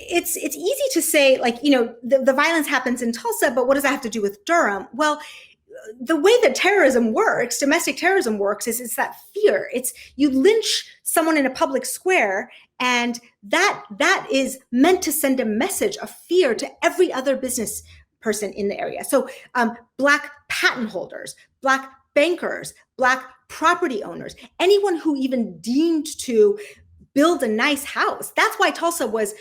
it's easy to say, like, the violence happens in Tulsa, but what does that have to do with Durham? Well, the way that terrorism works, domestic terrorism works, is it's that fear. It's you lynch someone in a public square, and that is meant to send a message of fear to every other business person in the area. So Black patent holders, Black bankers, Black property owners, anyone who even deemed to build a nice house. That's why Tulsa was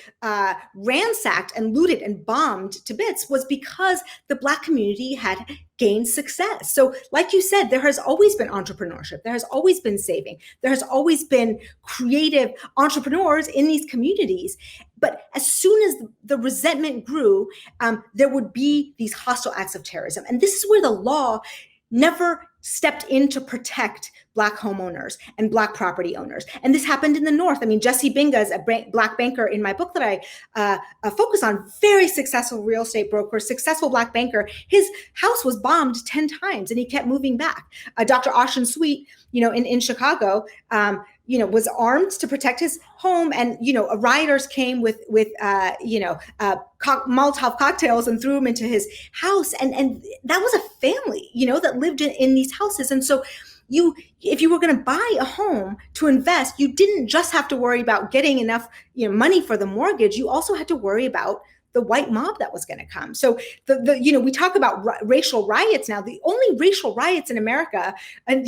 ransacked and looted and bombed to bits, was because the Black community had gained success. So like you said, there has always been entrepreneurship. There has always been saving. There has always been creative entrepreneurs in these communities. But as soon as the resentment grew, there would be these hostile acts of terrorism. And this is where the law never stepped in to protect Black homeowners and Black property owners. And this happened in the North. I mean, Jesse Binga's a Black banker in my book that I focus on, very successful real estate broker, successful Black banker. His house was bombed 10 times and he kept moving back. Dr. Austin Sweet, in Chicago, was armed to protect his home, and rioters came with Molotov cocktails and threw them into his house, and that was a family that lived in these houses. And so if you were going to buy a home to invest, you didn't just have to worry about getting enough money for the mortgage. You also had to worry about the white mob that was going to come. So we talk about racial riots now. The only racial riots in America, and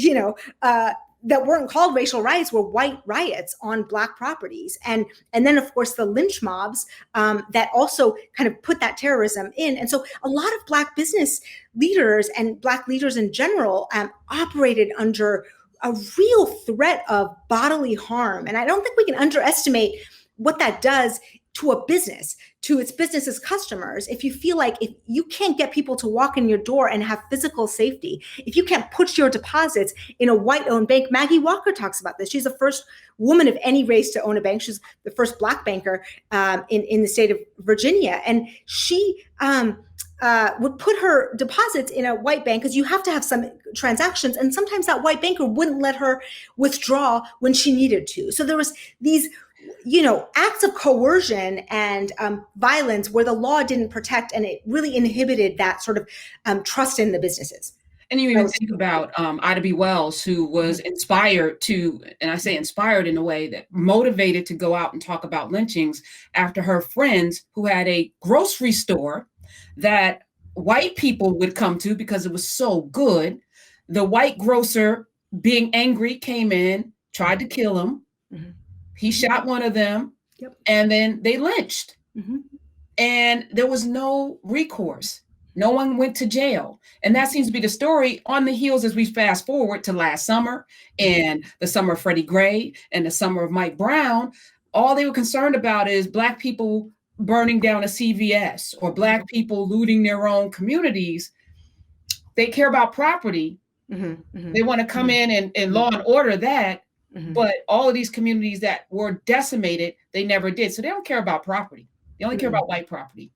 that weren't called racial riots, were white riots on Black properties. And then, of course, the lynch mobs that also kind of put that terrorism in. And so a lot of Black business leaders and Black leaders in general operated under a real threat of bodily harm. And I don't think we can underestimate what that does to a business, to its business's customers. If you feel like if you can't get people to walk in your door and have physical safety, if you can't put your deposits in a white-owned bank. Maggie Walker talks about this. She's the first woman of any race to own a bank. She's the first Black banker in the state of Virginia. And she would put her deposits in a white bank because you have to have some transactions. And sometimes that white banker wouldn't let her withdraw when she needed to. So there was these acts of coercion and violence where the law didn't protect, and it really inhibited that sort of trust in the businesses. And you even think about Ida B. Wells, who was inspired to, and I say inspired in a way that motivated to go out and talk about lynchings after her friends who had a grocery store that white people would come to because it was so good. The white grocer, being angry, came in, tried to kill him. Mm-hmm. He shot one of them, and then they lynched. Mm-hmm. And there was no recourse. No one went to jail. And that seems to be the story on the heels as we fast forward to last summer and the summer of Freddie Gray and the summer of Mike Brown. All they were concerned about is Black people burning down a CVS or Black people looting their own communities. They care about property. Mm-hmm. Mm-hmm. They want to come in and law and order that. Mm-hmm. But all of these communities that were decimated, they never did. So they don't care about property. They only care about white property.